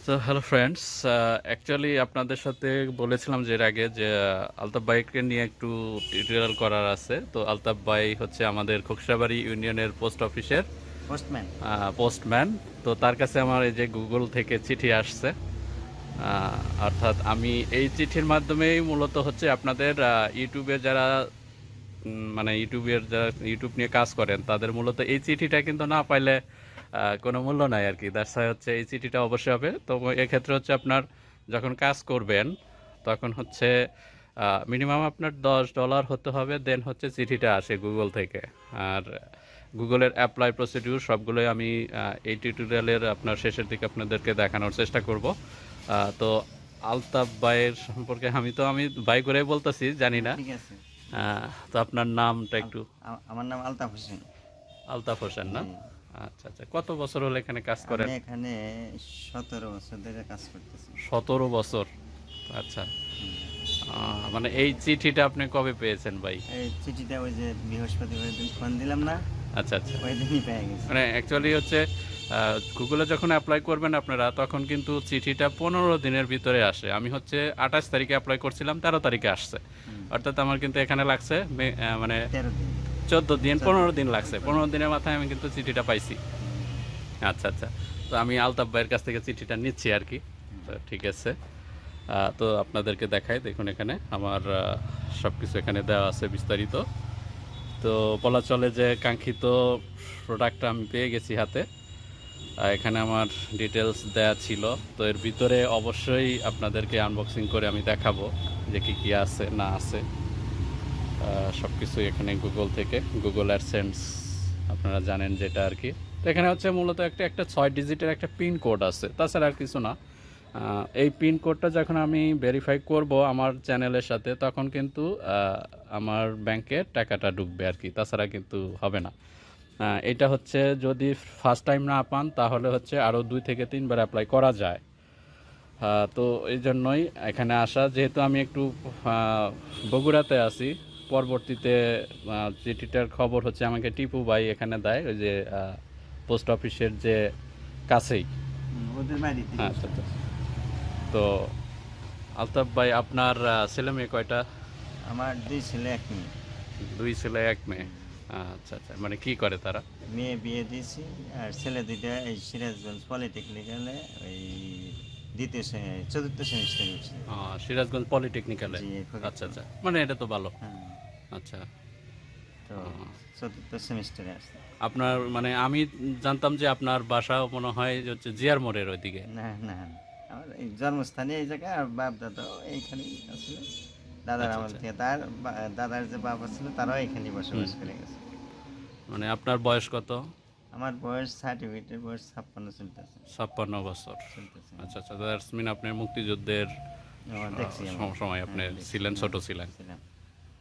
তো hello friends, actually আপনাদের সাথে বলেছিলাম যে এর আগে যে আলতাফ ভাইকে নিয়ে একটু টিউটোরিয়াল করার আছে। তো আলতাফ ভাই হচ্ছে আমাদের খোকসাবাড়ি ইউনিয়নের পোস্ট অফিসের পোস্টম্যান। পোস্টম্যান। তো তার কাছে আমার এই যে গুগল থেকে চিঠি আসছে, অর্থাৎ আমি এই চিঠির মাধ্যমেই মূলত হচ্ছে আপনাদের ইউটিউবে যারা মানে ইউটিউব নিয়ে কাজ করেন তাদের মূলত এই চিঠিটা কিন্তু না পাইলে কোনো মূল্য নাই আর কি। দ্যাটস হচ্ছে এই চিঠিটা অবশ্যই হবে। তো এক্ষেত্রে হচ্ছে আপনার যখন কাজ করবেন তখন হচ্ছে মিনিমাম আপনার $10 হতে হবে, দেন হচ্ছে চিঠিটা আসে গুগল থেকে। আর গুগলের অ্যাপ্লাই প্রসিডিউর সবগুলোই আমি এই টিউটোরিয়ালের আপনার শেষের দিকে আপনাদেরকে দেখানোর চেষ্টা করব। তো আলতাফ ভাইয়ের সম্পর্কে আমি ভাই করে বলতেছি, জানি না। ঠিক আছে। তো আপনার নামটা একটু। আমার নাম আলতাফ হোসেন। আলতাফ হোসেন না? জি। আচ্ছা আচ্ছা, কত বছর হলো এখানে কাজ করেন? আমি এখানে 17 বছর ধরে কাজ করতেছি। 17 বছর। আচ্ছা। হুম। মানে এই চিঠিটা আপনি কবে পেয়েছেন ভাই? এই চিঠিটা ওই যে বৃহস্পতিবার দিন ফোন দিলাম না, আচ্ছা আচ্ছা, ওই দিনই পেয়ে গেছি। মানে অ্যাকচুয়ালি হচ্ছে গুগলে যখন অ্যাপ্লাই করবেন আপনারা তখন কিন্তু চিঠিটা 15 দিনের ভিতরে আসে। আমি হচ্ছে 28 তারিখে অ্যাপ্লাই করছিলাম, 13 তারিখে আসছে। অর্থাৎ আমার কিন্তু এখানে লাগছে মানে 13 দিন। 14 দিন, 15 দিন লাগছে। 15 দিনের মাথায় আমি কিন্তু চিঠিটা পাইছি। আচ্ছা আচ্ছা, তো আমি আলতাফ ভাইয়ের কাছ থেকে চিঠিটা নিচ্ছি আর কি। তো ঠিক আছে, তো আপনাদেরকে দেখাই, দেখুন এখানে আমার সব কিছু এখানে দেওয়া আছে বিস্তারিত। তো বলা চলে যে কাঙ্ক্ষিত প্রোডাক্টটা আমি পেয়ে গেছি হাতে। এখানে আমার ডিটেলস দেয়া ছিল। তো এর ভিতরে অবশ্যই আপনাদেরকে আনবক্সিং করে আমি দেখাবো যে কী কী আছে না আছে। সব কিছুই এখানে গুগল থেকে, গুগল অ্যাডসেন্স আপনারা জানেন যেটা আর কি। তো এখানে হচ্ছে মূলত একটা 6 ডিজিটের একটা পিন কোড আছে, তাছাড়া আর কিছু না। এই পিন কোডটা যখন আমি ভেরিফাই করব আমার চ্যানেলের সাথে, তখন কিন্তু আমার ব্যাংকে টাকাটা ঢুকবে আর কি, তাছাড়া কিন্তু হবে না। এটা হচ্ছে যদি ফার্স্ট টাইম না পান তাহলে হচ্ছে আরও 2 থেকে 3 বার অ্যাপ্লাই করা যায়। তো এই জন্যই এখানে আসা, যেহেতু আমি একটু বগুড়াতে আছি। পরবর্তীতে চিঠিটার খবর হচ্ছে আমাকে টিপু ভাই এখানে দেয়, ওই যে পোস্ট অফিসের যে কাছেই। ওদের বাড়িতে। আচ্ছা আচ্ছা। তো আলতাফ ভাই, আপনার ছেলে মেয়ে কয়টা? আমার 2 ছেলে 1 মেয়ে। 2 ছেলে 1 মেয়ে। আচ্ছা আচ্ছা, মানে কি করে তারা? মেয়ে বিয়ে দিয়েছি, আর ছেলে দুইটা এই সিরাজগঞ্জ পলিটেকনিক্যালে ওই চতুর্থ সেমিস্টারে উঠছে। সিরাজগঞ্জ পলিটেকনিক্যালে। জি, আচ্ছা আচ্ছা, মানে এটা তো ভালো। হ্যাঁ, আচ্ছা। তো চতুর্থ সেমিস্টারে আসছে। আপনার মানে আমি জানতাম যে আপনার বাসা মনে হয় যে হচ্ছে জিয়ার মোড়ের ওইদিকে। না না, আমার এই জন্মস্থানে এই জায়গায়, আর বাপ দাদাও এইখানেই আসলে। দাদার আচ্ছা আমল আচ্ছা, থেকে দাদার যে বাবা ছিল তারাও এখানেই বসবাস করে গেছে। মানে আপনার বয়স কত? আমার বয়স, সার্টিফিকেটের বয়স 56 চলতেছে। 56 বছর। চলতেছে। আচ্ছা আচ্ছা, দ্যাটস মিন আপনি মুক্তিযুদ্ধের দেখছি আমি। সময় আপনি হ্যাঁ, দেখছি। ছিলেন, ছোট ছিলেন। ছিলাম।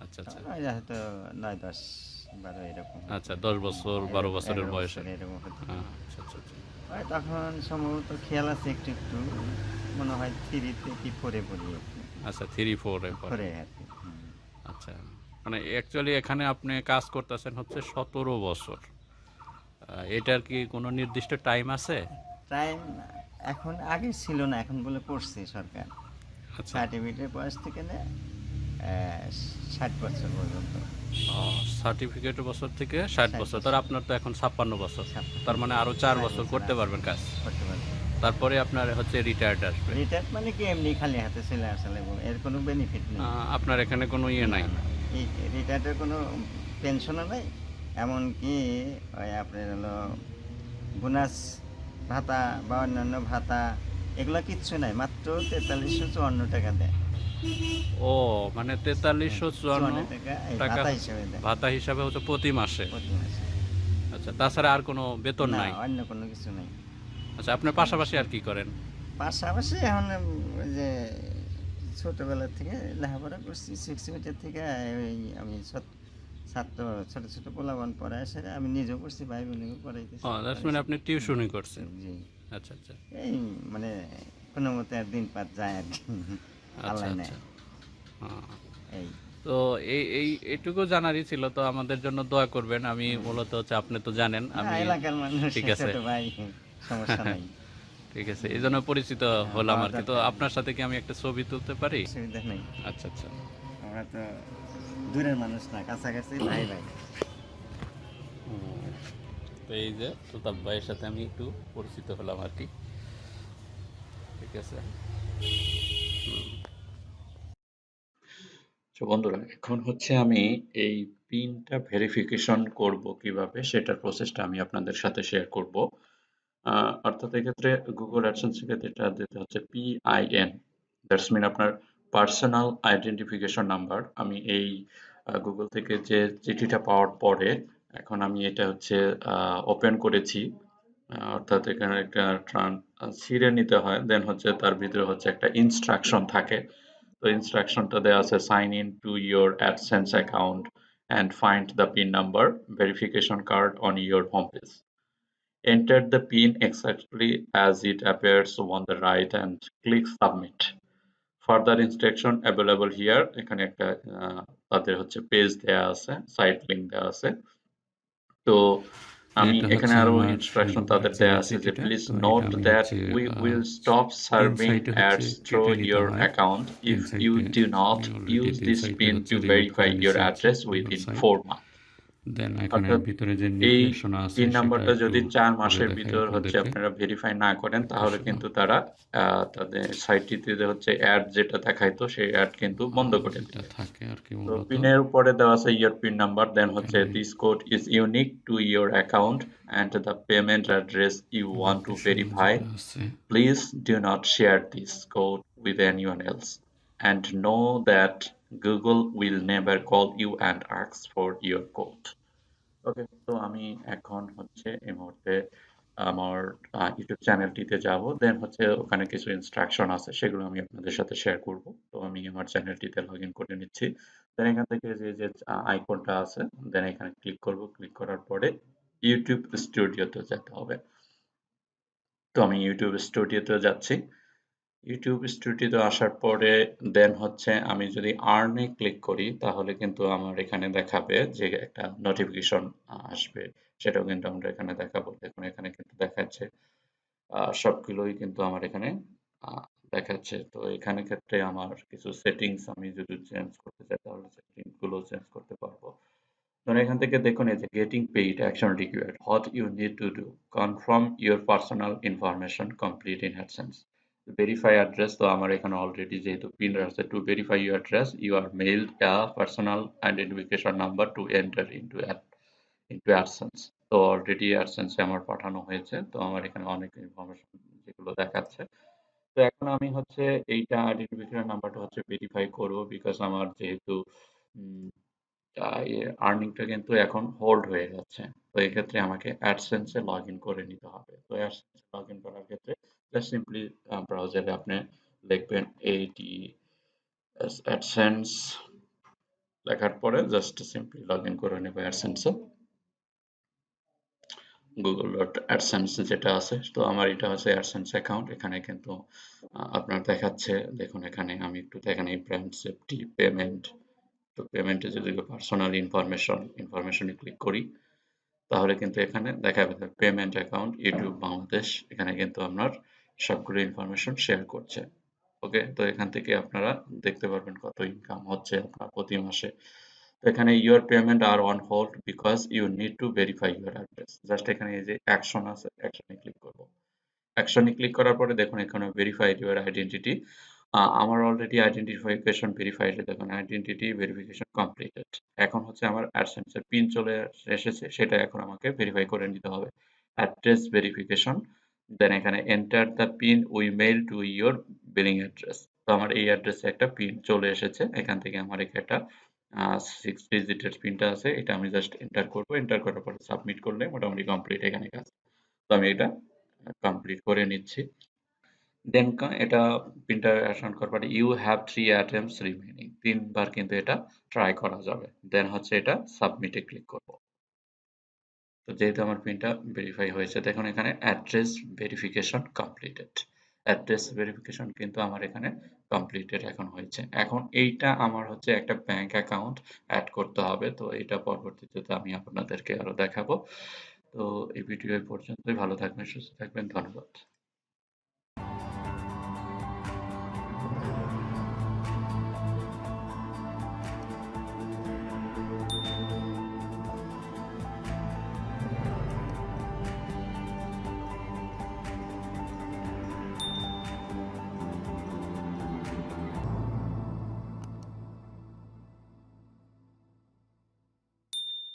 আচ্ছা আচ্ছা। তখন ওই হয়তো 9, 10, 12 এরকম হতো। আচ্ছা, 10 বছর 12 বছরের 11 বয়সে। বছর এরকম হতো। আচ্ছা আচ্ছা আচ্ছা। ওই তখন সম্ভবত খেয়াল আছে একটু একটু, মনে হয় 3-তে কি 4-এ পড়ি আর কি। আচ্ছা, 3-4 এ পরে। 4-এ আর কি। আচ্ছা, মানে অ্যাকচুয়ালি এখানে আপনি কাজ করতেছেন হচ্ছে 17 বছর। এটার কি কোনো নির্দিষ্ট টাইম আছে? টাইম এখন, আগে ছিল না, এখন বলে করছে সরকার। আচ্ছা। সার্টিফিকেটের বয়স থেকে না 60 বছর পর্যন্ত। সার্টিফিকেটের বছর থেকে 60 বছর। তার আপনার তো এখন 56 বছর। 56 তার মানে আরো 4 বছর করতে পারবেন কাজ। করতে পারবে। তারপরে আপনার হচ্ছে রিটায়ার্ড আসবে। রিটায়ার মানে কি এমনি খালি হাতে চলে আসলে, এর কোনো বেনিফিট নেই। আপনার এখানে কোনো ইয়ে নাই? এই রিটায়ার্ডের কোনো পেনশনও নাই, এমনকি ওই আপনার হলো বোনাস ভাতা বা অন্যান্য ভাতা এগুলো কিচ্ছু নাই, মাত্র 4354 টাকা দেয়। ও, মানে 4354 টাকা এই টাকা ভাতা হিসেবে দেয় ভাতা হিসাবে হচ্ছে প্রতি মাসে। প্রতি মাসে। আচ্ছা, তাছাড়া আর কোনো বেতন না, নাই? অন্য কোনো কিছু নেই। আচ্ছা, আপনি পাশাপাশি আর কি করেন? পাশাপাশি এখন ওই যে ছোটোবেলা থেকে লেখাপড়া করছি, 6 মিটার থেকে ওই আমি ছাত্র ছোটো ছোটো পোলাপান পড়ায় সেটা আমি নিজেও করছি, ভাই বোনকেও পড়াইতেছি। দ্যাটস মিন আপনি টিউশনই করছেন? জি। আচ্ছা আচ্ছা এই মানে কোনো মতে আর দিন পাত যায় আর কি, আচ্ছা আল্লাহ আচ্ছা। নেয় এই। তো এইটুকু জানারই ছিল। তো আমাদের জন্য দোয়া করবেন। আমি মূলত হচ্ছে, আপনি তো জানেন না, আমি। এলাকার মানুষ ঠিক আছে। ছোট ভাই, সমস্যা নাই। ঠিক আছে, এই জন্য পরিচিত হলাম হওয়া আর কি। তো দরকার। আপনার সাথে কি আমি একটা ছবি তুলতে পারি? অসুবিধা নেই। আচ্ছা আচ্ছা। আমরা তো দূরের মানুষ না, কাছাকাছি ভাই ভাই। হুম, তো এই যে সুতাব ভাইয়ের সাথে আমি একটু পরিচিত হলাম আর কি। ঠিক আছে। তো বন্ধুরা, এখন হচ্ছে আমি এই পিনটা ভেরিফিকেশন করব কিভাবে, সেটার প্রসেসটা আমি আপনাদের সাথে শেয়ার করব। অর্থাৎ এক্ষেত্রে গুগল অ্যাডসেন্স থেকে যেটা দিতে হচ্ছে পিআইএন, দ্যাটস মিন আপনার পার্সোনাল আইডেন্টিফিকেশন নাম্বার। আমি এই গুগল থেকে যে চিঠিটা পাওয়ার পরে এখন আমি এটা হচ্ছে ওপেন করেছি। অর্থাৎ এখানে একটা ছিঁড়ে নিতে হয়, দেন হচ্ছে তার ভিতরে হচ্ছে একটা ইনস্ট্রাকশন থাকে। তো ইনস্ট্রাকশনটা দেওয়া আছে, sign in to your AdSense account and find the PIN number verification card on your home page. Enter the PIN exactly as it appears on the right and click submit. Further instruction available here. এখানে একটা তাদের হচ্ছে page দেয়া আছে, site link দেয়া আছে। তো আমি এটা এখানে হচ্ছে আরো আমার ইনস্ট্রাকশন গুগলের তাদের যে দেয়া আছে যে চিঠিটা, প্লিজ তো এটা নোট আমি দ্যাট হচ্ছে উই উইল স্টপ তিন সার্ভিং সাইটে হচ্ছে অ্যাডস থ্রু কেটে নিতে ইয়োর হয়। অ্যাকাউন্ট তিন ইফ ইউ সাইটে ডু নট আমি অলরেডি ইউজ তিন দিস সাইটে পিন হচ্ছে টু রিমুভ ভেরিফাই করে ইয়োর নিছি হচ্ছে address Google within site. 4 months. Then এখানে অর্থাৎ ভিতরে যে এই নির্দেশনা আছে পিন সেটা নাম্বারটা একটু যদি ৪ পড়ে মাসের দেখাই ভিতর হচ্ছে আপনাদেরকে। আপনারা ভেরিফাই না করেন, তাহলে নির্দেশনা কিন্তু তারা তাদের সাইটটিতে যে হচ্ছে অ্যাড যেটা দেখাইতো সেই অ্যাড কিন্তু বন্ধ করে যেটা দিবে। থাকে আর কি তো মূলত পিনের উপরে দেওয়া আছে ইয়োর পিন নাম্বার, দেন হচ্ছে এখানে this code is unique to your account and the payment address you want to নির্দেশনা ভেরিফাই। যেটা আছে Please do not share this code with anyone else and know that Google will never call you and ask for your code. ওকে, তো আমি এখন হচ্ছে এই মুহূর্তে আমার ইউটিউব চ্যানেলটিতে যাব, দেন হচ্ছে ওখানে কিছু ইনস্ট্রাকশন আছে সেগুলো আমি আপনাদের সাথে শেয়ার করব। তো আমি আমার চ্যানেলটিতে লগ ইন করে নিচ্ছি। দেন এখান থেকে যে যে আইকনটা আছে, দেন এখানে ক্লিক করব। ক্লিক করার পরে ইউটিউব স্টুডিওতে যেতে হবে। তো আমি ইউটিউব স্টুডিওতে যাচ্ছি। ইউটিউব স্টুডিওতে আসার পরে দেন হচ্ছে আমি যদি আর্নে ক্লিক করি, তাহলে কিন্তু আমার এখানে দেখাবে যে একটা নোটিফিকেশন আসবে। সেটাও কিন্তু আমরা এখানে দেখাবো। দেখুন এখানে কিন্তু দেখাচ্ছে সবগুলোই কিন্তু আমার এখানে আ দেখাচ্ছে। তো এখানে ক্ষেত্রে আমার কিছু সেটিংস আমি যদি চেঞ্জ করতে চাই, তাহলে সেটিংস গুলো চেঞ্জ করতে পারবো। ধরুন এখান থেকে দেখুন এই যে getting paid action required, what you need to do, confirm your personal information complete in AdSense, verify address. তো আমার এখানে অলরেডি যেহেতু পিন আছে, to verify your address you are mailed a personal identification number to enter into AdSense. তো already অ্যাডসেন্সে আমার পাঠানো হয়েছে। তো আমার এখানে অনেক ইনফরমেশন যেগুলো দেখাচ্ছে। তো এখন আমি হচ্ছে এইটা আইডেন্টিফিকেশন নাম্বারটা হচ্ছে ভেরিফাই করব, বিকজ আমার যেহেতু উম আর্নিংটা কিন্তু এখন হোল্ড হয়ে যাচ্ছে। তো এক্ষেত্রে আমাকে অ্যাডসেন্স এ লগ ইন করে নিতে হবে। তো অ্যাডসেন্স লগ ইন করার ক্ষেত্রে জাস্ট সিম্পলি ব্রাউজারে আপনি লিখবেন অ্যাডসেন্স, লেখার পরে জাস্ট সিম্পলি লগ ইন করে নেবে অ্যাডসেন্স এ। গুগল ডট অ্যাডসেন্স যেটা আছে, তো আমার এটা হচ্ছে অ্যাডসেন্স অ্যাকাউন্ট। এখানে কিন্তু আপনার দেখাচ্ছে, দেখুন এখানে আমি একটু দেখেন এই ব্র্যান্ড সেফটি পেমেন্ট। তো পেমেন্টে যদি পার্সোনাল ইনফরমেশনে ক্লিক করি, তাহলে কিন্তু এখানে দেখাবে পেমেন্ট অ্যাকাউন্ট ইউটিউব বাংলাদেশ। এখানে কিন্তু আপনার সবগুলো ইনফরমেশন শেয়ার করছে। ওকে, তো এখান থেকে আপনারা দেখতে পারবেন কত ইনকাম হচ্ছে আপনার প্রতি মাসে। তো এখানে your payment are on hold because you need to verify your address. Just এখানে এই যে অ্যাকশন আছে, অ্যাকশনে ক্লিক করব। অ্যাকশনে ক্লিক করার পরে দেখুন এখানে ভেরিফাইড ইউর আইডেন্টিটি। আমার অলরেডি আইডেন্টিফিকেশন ভেরিফাইড, দেখুন আইডেন্টিটি ভেরিফিকেশন কমপ্লিটেড। এখন হচ্ছে আমার অ্যাডসেন্স এর পিন চলে এসেছে, সেটা এখন আমাকে ভেরিফাই করে নিতে হবে। অ্যাড্রেস ভেরিফিকেশন, দেন এখানে enter the pin we mail to your billing address. তো আমার এই অ্যাড্রেসে একটা পিন চলে এসেছে। এখান থেকে আমার একটা 6 ডিজিটের পিনটা আছে, এটা আমি জাস্ট এন্টার করব। এন্টার করার পরে সাবমিট করলে মোটামুটি কমপ্লিট এখানে কাজ। তো আমি এটা কমপ্লিট করে নিচ্ছি। দেন এটা প্রিন্টার অ্যাসাইন করার পরে ইউ হ্যাভ 3 অ্যাটেম্পটস রিমেইনিং, ৩ বার কিন্তু এটা ট্রাই করা যাবে। দেন হচ্ছে এটা সাবমিটে ক্লিক করব। তো যেহেতু আমার পিনটা ভেরিফাই হয়েছে, দেখুন এখানে address verification completed. Address verification কিন্তু আমার এখানে কমপ্লিটেড এখন হয়েছে। এখন এইটা আমার হচ্ছে একটা ব্যাংক অ্যাকাউন্ট এড করতে হবে। তো এটা পরবর্তীতে আমি আপনাদেরকে আরো দেখাবো। তো এই ভিডিও এই পর্যন্তই। ভালো থাকবেন, সুস্থ থাকবেন। ধন্যবাদ।